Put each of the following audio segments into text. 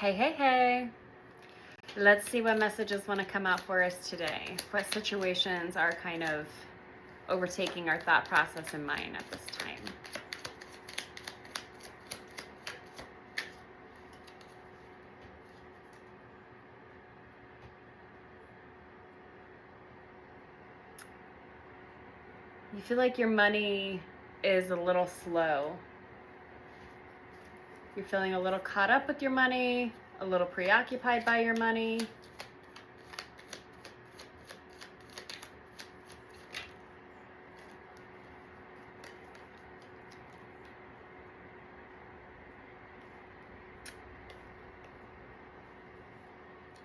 Hey, hey, hey. Let's see what messages want to come out for us today. What situations are kind of overtaking our thought process and mind at this time? You feel like your money is a little slow. You're feeling a little caught up with your money, a little preoccupied by your money.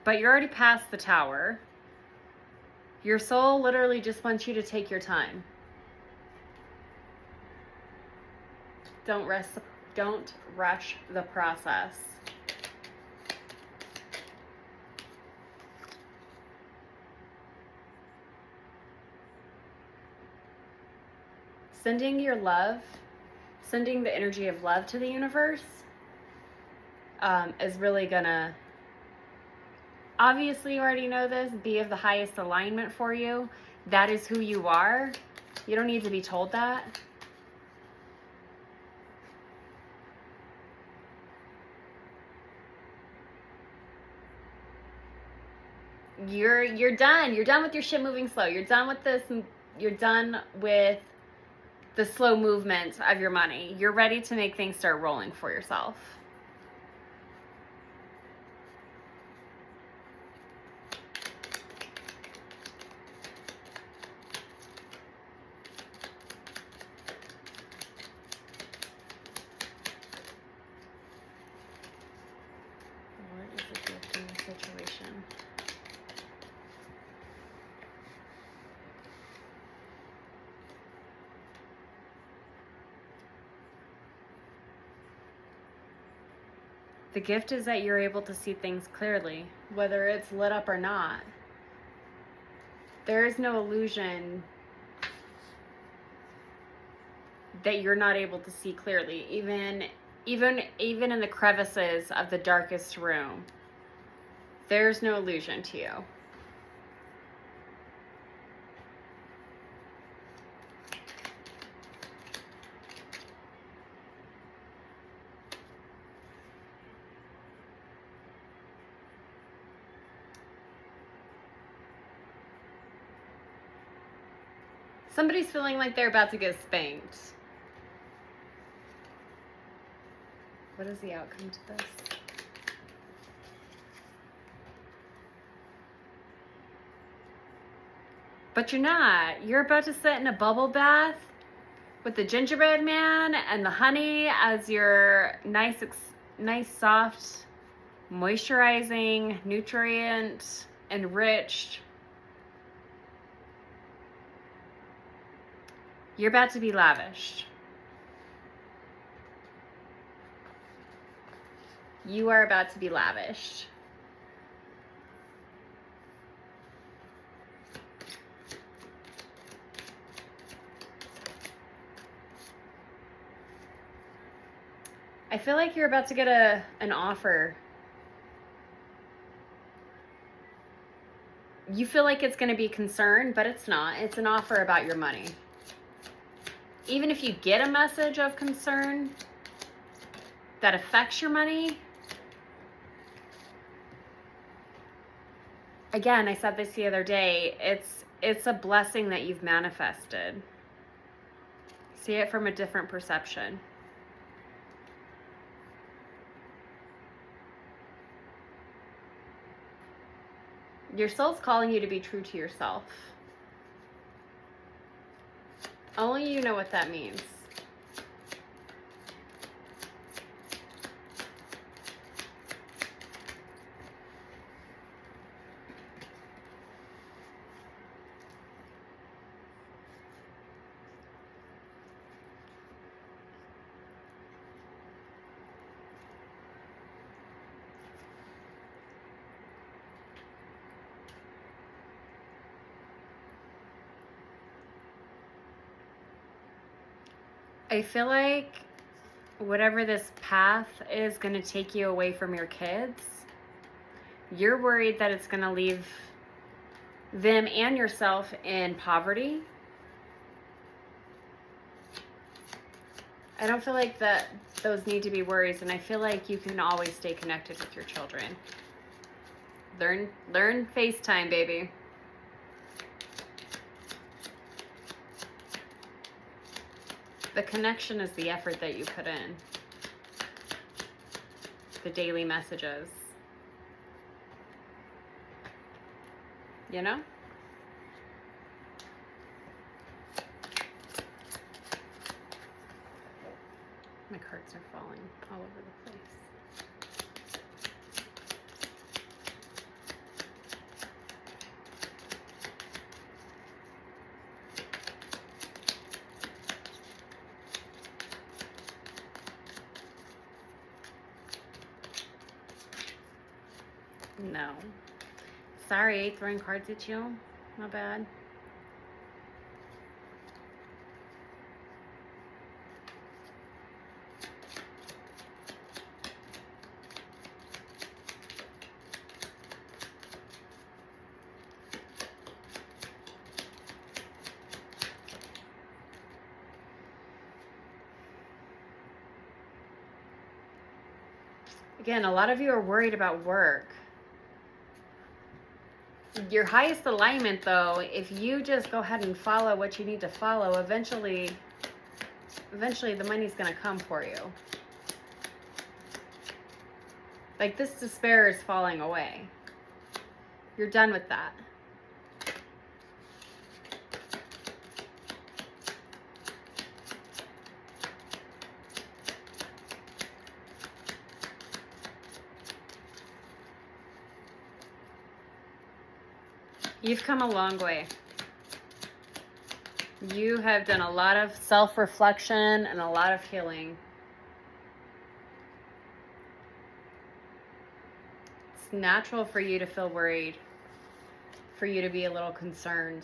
But you're already past the tower. Your soul literally just wants you to take your time. Don't rush the process. Sending your love, sending the energy of love to the universe is really gonna, obviously you already know this, be of the highest alignment for you. That is who you are. You don't need to be told that. You're done. You're done with your shit moving slow. You're done with this. You're done with the slow movement of your money. You're ready to make things start rolling for yourself. What is the gift in this situation? The gift is that you're able to see things clearly, whether it's lit up or not. There is no illusion that you're not able to see clearly, even in the crevices of the darkest room. There's no illusion to you. Somebody's feeling like they're about to get spanked. What is the outcome to this? But you're not. You're about to sit in a bubble bath with the gingerbread man and the honey as your nice, soft, moisturizing, nutrient enriched. You're about to be lavished. You are about to be lavished. I feel like you're about to get an offer. You feel like it's going to be concern, but it's not. It's an offer about your money. Even if you get a message of concern that affects your money, again, I said this the other day, it's a blessing that you've manifested. See it from a different perception. Your soul's calling you to be true to yourself. Only you know what that means. I feel like whatever this path is going to take you away from your kids, you're worried that it's going to leave them and yourself in poverty. I don't feel like that those need to be worries, and I feel like you can always stay connected with your children. Learn FaceTime, baby. The connection is the effort that you put in. The daily messages. You know? My cards are falling all over the place. No. Sorry, throwing cards at you. My bad. Again, a lot of you are worried about work. Your highest alignment, though, if you just go ahead and follow what you need to follow, eventually the money's going to come for you. Like, this despair is falling away. You're done with that. You've come a long way. You have done a lot of self-reflection and a lot of healing. It's natural for you to feel worried, for you to be a little concerned.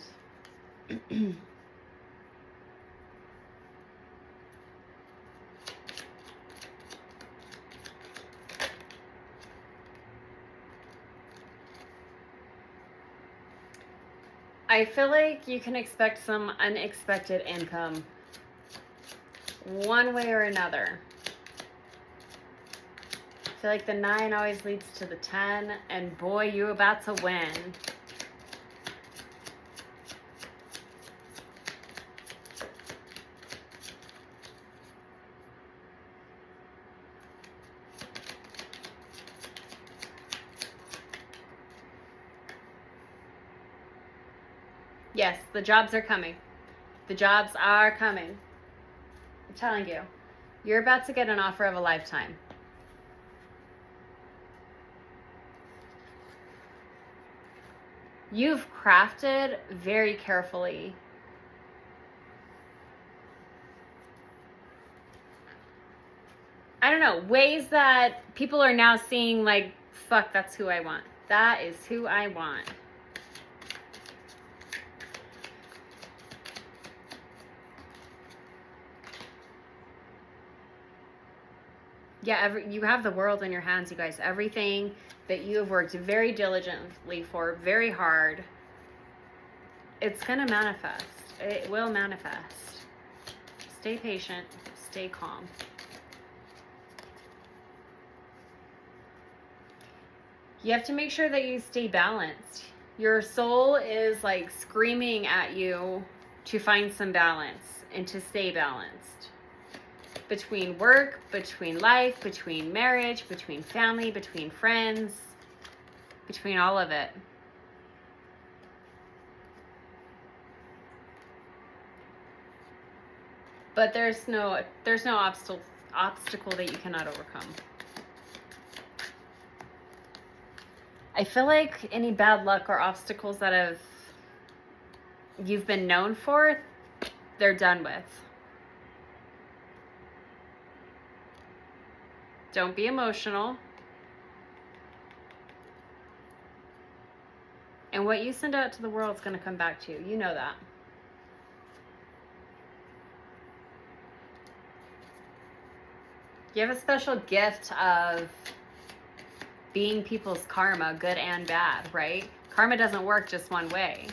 I feel like you can expect some unexpected income, one way or another. I feel like the 9 always leads to the 10, and boy, you about to win. Yes, the jobs are coming. The jobs are coming. I'm telling you, you're about to get an offer of a lifetime. You've crafted very carefully I don't know, ways that people are now seeing like, fuck, that's who I want. That is who I want. Yeah, you have the world in your hands, you guys. Everything that you have worked very diligently for, very hard, it's going to manifest. It will manifest. Stay patient. Stay calm. You have to make sure that you stay balanced. Your soul is like screaming at you to find some balance and to stay balanced. Between work, between life, between marriage, between family, between friends, between all of it. But there's no obstacle that you cannot overcome. I feel like any bad luck or obstacles that you've been known for, they're done with. Don't be emotional. And what you send out to the world is going to come back to you. You know that. You have a special gift of being people's karma, good and bad, right? Karma doesn't work just one way.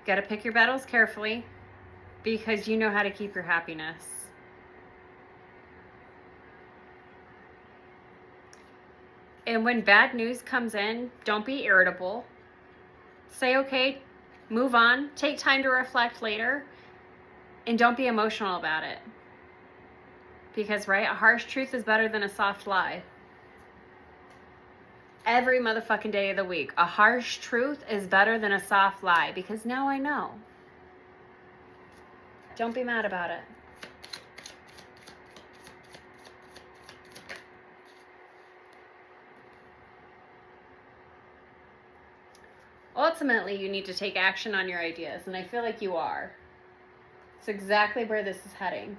Got to pick your battles carefully because you know how to keep your happiness. And when bad news comes in, don't be irritable. Say, okay, move on, take time to reflect later, and don't be emotional about it. Because, right, a harsh truth is better than a soft lie. Every motherfucking day of the week, a harsh truth is better than a soft lie, because now I know. Don't be mad about it. Ultimately, you need to take action on your ideas, and I feel like you are. It's exactly where this is heading.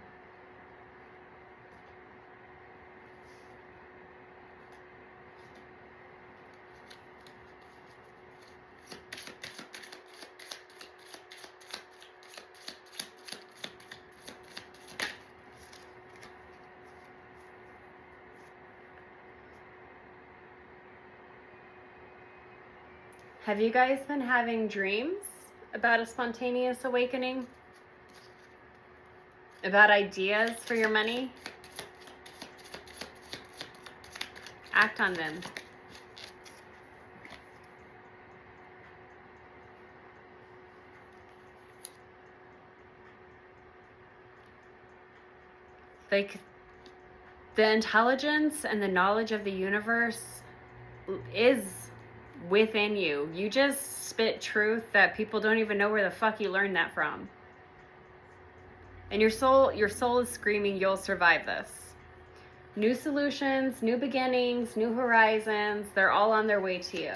Have you guys been having dreams about a spontaneous awakening? About ideas for your money? Act on them. Like, the intelligence and the knowledge of the universe is within you. You just spit truth that people don't even know where the fuck you learned that from. And your soul is screaming, you'll survive this. New solutions, new beginnings, new horizons, they're all on their way to you.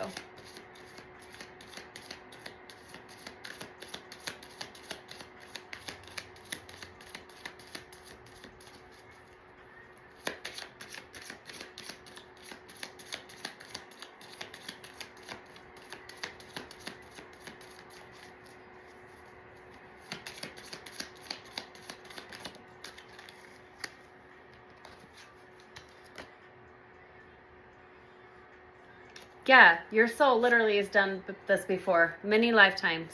Yeah, your soul literally has done this before, many lifetimes.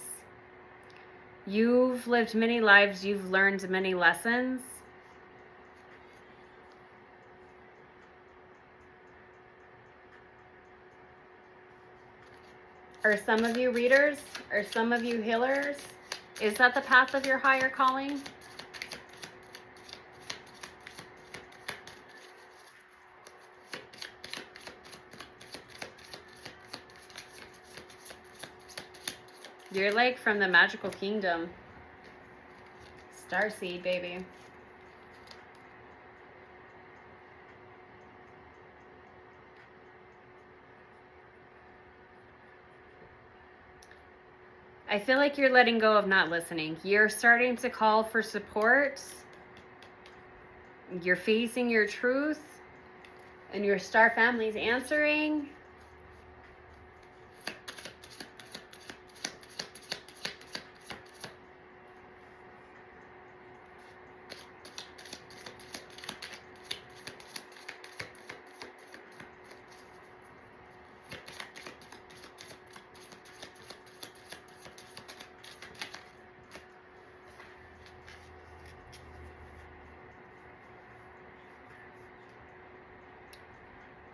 You've lived many lives, you've learned many lessons. Are some of you readers? Are some of you healers? Is that the path of your higher calling? You're like from the magical kingdom. Starseed, baby. I feel like you're letting go of not listening. You're starting to call for support. You're facing your truth. And your star family's answering.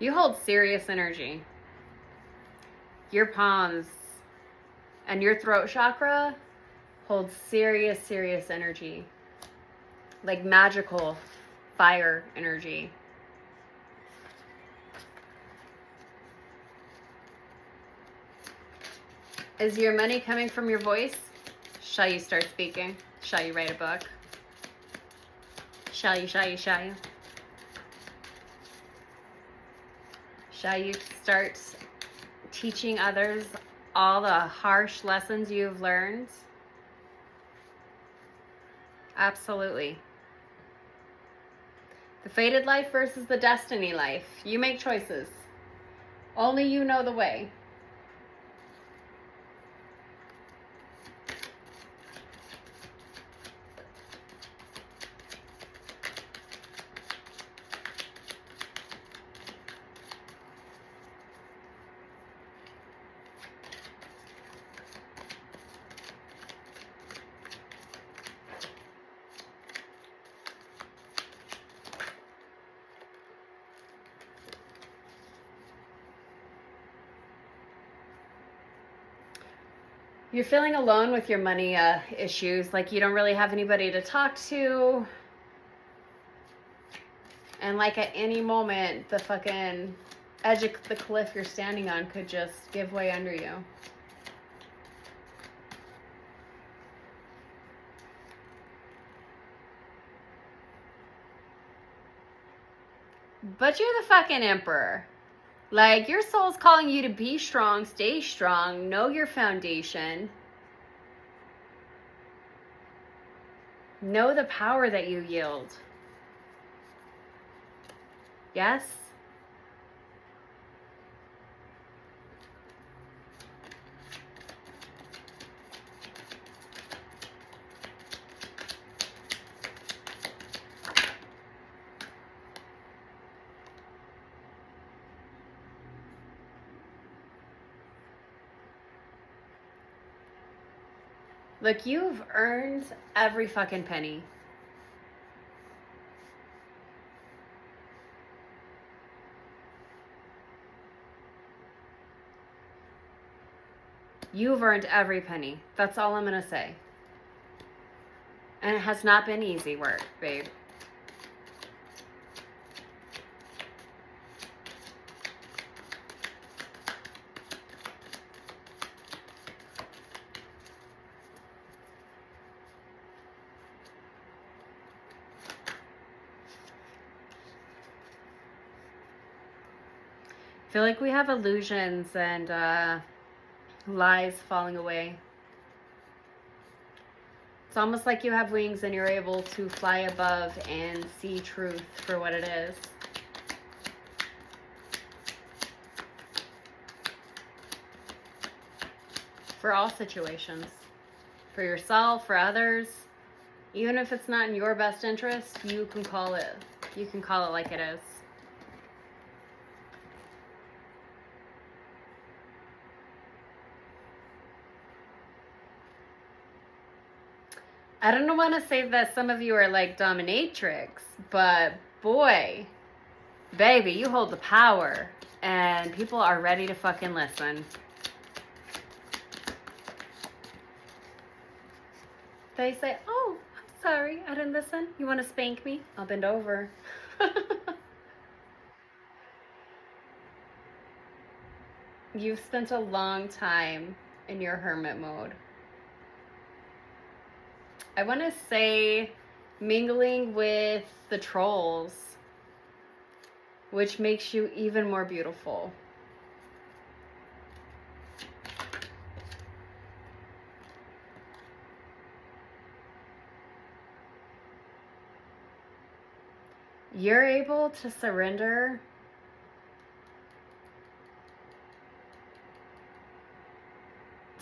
You hold serious energy. Your palms and your throat chakra hold serious, serious energy. Like magical fire energy. Is your money coming from your voice? Shall you start speaking? Shall you write a book? Shall you, shall you, shall you? Shall you start teaching others all the harsh lessons you've learned. Absolutely. The fated life versus the destiny life. You make choices. Only you know the way. You're feeling alone with your money issues, like you don't really have anybody to talk to. And like at any moment, the fucking edge of the cliff you're standing on could just give way under you. But you're the fucking emperor. Like, your soul's calling you to be strong, stay strong, know your foundation. Know the power that you yield. Yes? Look, you've earned every fucking penny. You've earned every penny. That's all I'm going to say. And it has not been easy work, babe. I feel like we have illusions and lies falling away. It's almost like you have wings and you're able to fly above and see truth for what it is. For all situations. For yourself, for others. Even if it's not in your best interest, you can call it. You can call it like it is. I don't want to say that some of you are like dominatrix, but boy, baby, you hold the power and people are ready to fucking listen. They say, oh, I'm sorry, I didn't listen. You want to spank me? I'll bend over. You've spent a long time in your hermit mode. I want to say mingling with the trolls, which makes you even more beautiful. You're able to surrender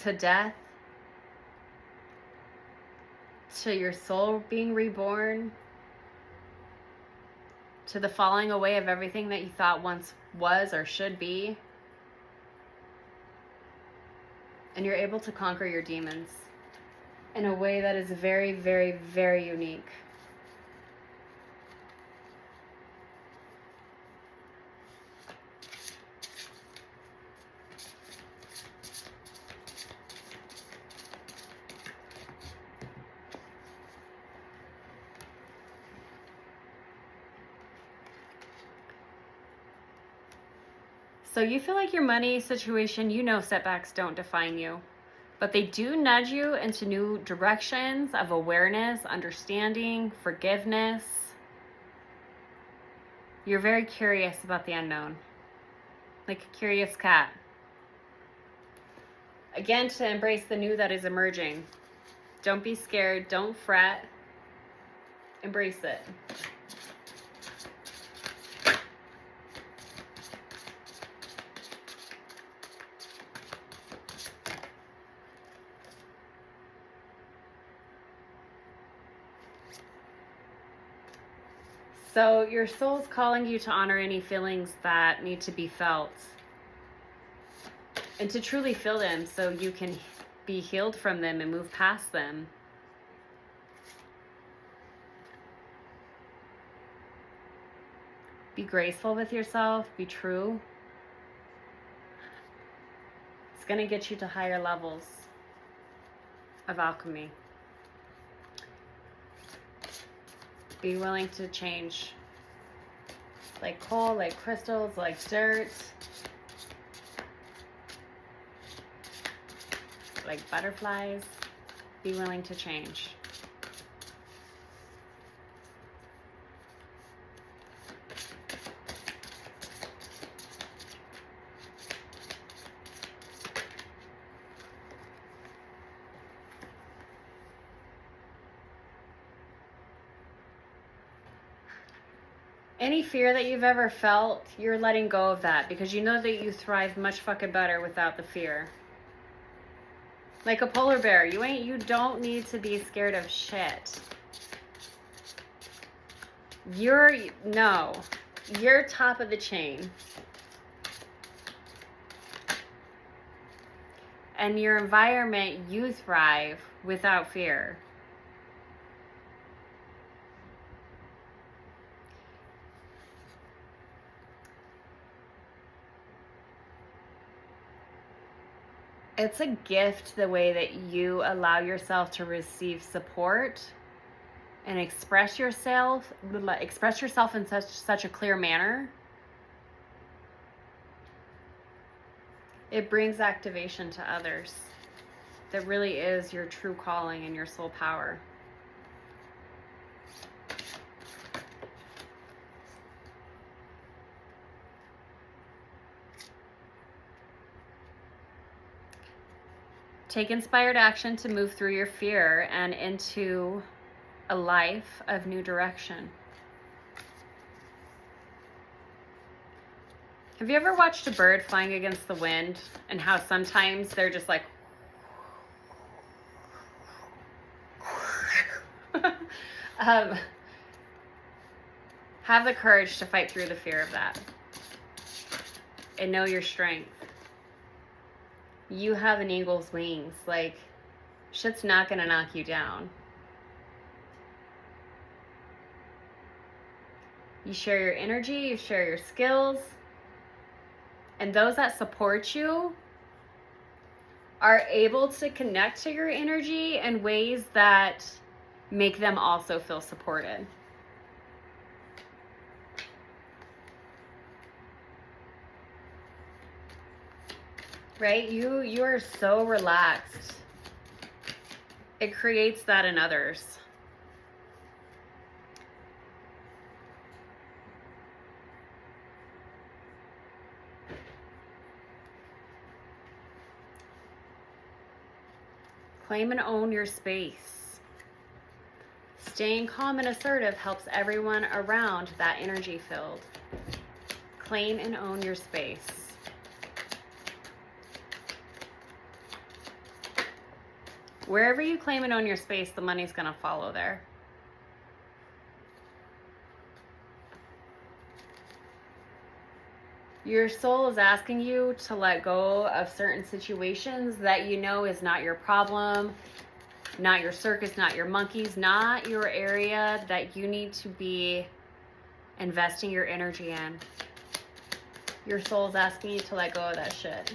to death, to your soul being reborn, to the falling away of everything that you thought once was or should be. And you're able to conquer your demons in a way that is very, very, very unique. So you feel like your money situation, you know setbacks don't define you, but they do nudge you into new directions of awareness, understanding, forgiveness. You're very curious about the unknown, like a curious cat. Again, to embrace the new that is emerging. Don't be scared. Don't fret. Embrace it. So your soul's calling you to honor any feelings that need to be felt and to truly feel them so you can be healed from them and move past them. Be graceful with yourself. Be true. It's going to get you to higher levels of alchemy. Be willing to change. Like coal, like crystals, like dirt. Like butterflies. Be willing to change. Any fear that you've ever felt, you're letting go of that because you know that you thrive much fucking better without the fear. Like a polar bear, you don't need to be scared of shit. You're top of the chain. And your environment, you thrive without fear. It's a gift the way that you allow yourself to receive support and express yourself in such a clear manner. It brings activation to others. That really is your true calling and your soul power. Take inspired action to move through your fear and into a life of new direction. Have you ever watched a bird flying against the wind and how sometimes they're just like have the courage to fight through the fear of that and know your strength. You have an eagle's wings. Like, shit's not gonna knock you down. You share your energy, you share your skills, and those that support you are able to connect to your energy in ways that make them also feel supported. Right? You are so relaxed. It creates that in others. Claim and own your space. Staying calm and assertive helps everyone around that energy field. Claim and own your space. Wherever you claim and own your space, the money's going to follow there. Your soul is asking you to let go of certain situations that you know is not your problem, not your circus, not your monkeys, not your area that you need to be investing your energy in. Your soul is asking you to let go of that shit.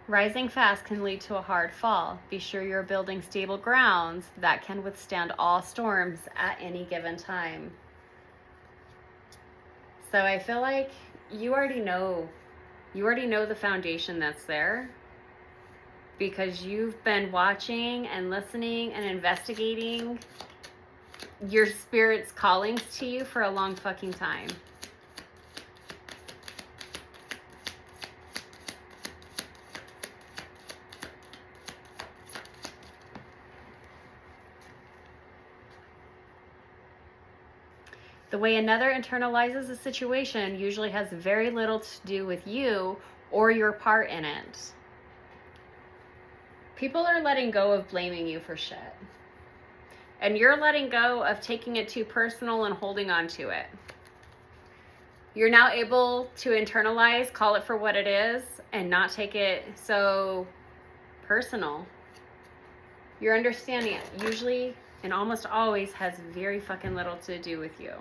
Rising fast can lead to a hard fall. Be sure you're building stable grounds that can withstand all storms at any given time. So I feel like you already know You already know the foundation that's there because you've been watching and listening and investigating your spirit's callings to you for a long fucking time. The way another internalizes a situation usually has very little to do with you or your part in it. People are letting go of blaming you for shit. And you're letting go of taking it too personal and holding on to it. You're now able to internalize, call it for what it is, and not take it so personal. Your understanding usually and almost always has very fucking little to do with you.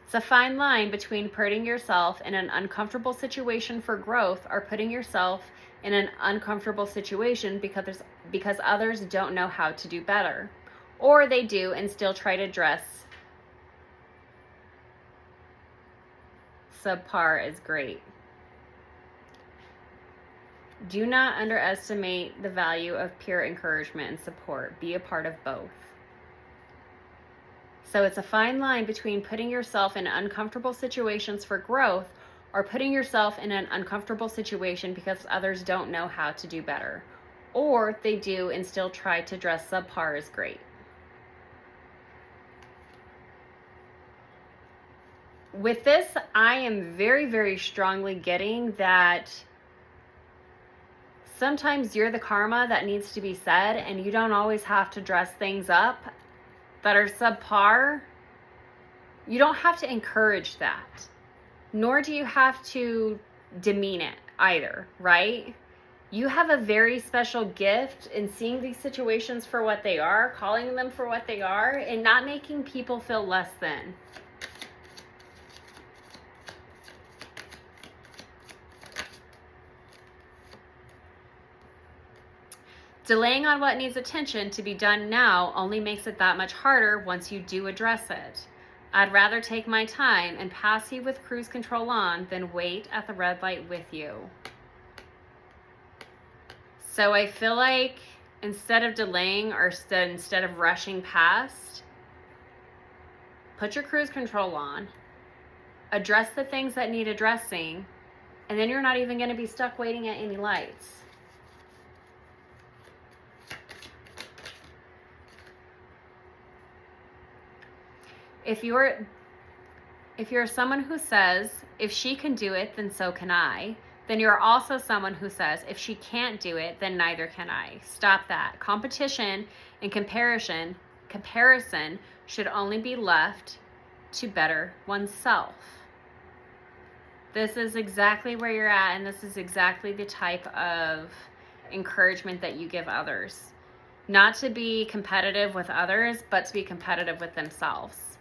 It's a fine line between putting yourself in an uncomfortable situation for growth or putting yourself in an uncomfortable situation because others don't know how to do better. Or they do and still try to dress subpar as great. Do not underestimate the value of peer encouragement and support. Be a part of both. So it's a fine line between putting yourself in uncomfortable situations for growth or putting yourself in an uncomfortable situation because others don't know how to do better. Or they do and still try to dress subpar as great. With this, I am very, very strongly getting that sometimes you're the karma that needs to be said, and you don't always have to dress things up that are subpar. You don't have to encourage that, nor do you have to demean it either, right? You have a very special gift in seeing these situations for what they are, calling them for what they are, and not making people feel less than. Delaying on what needs attention to be done now only makes it that much harder once you do address it. I'd rather take my time and pass you with cruise control on than wait at the red light with you. So I feel like instead of delaying or instead of rushing past, put your cruise control on, address the things that need addressing, and then you're not even going to be stuck waiting at any lights. If you're someone who says, if she can do it, then so can I, then you're also someone who says, if she can't do it, then neither can I. Stop that. Competition and comparison should only be left to better oneself. This is exactly where you're at, and this is exactly the type of encouragement that you give others. Not to be competitive with others, but to be competitive with themselves.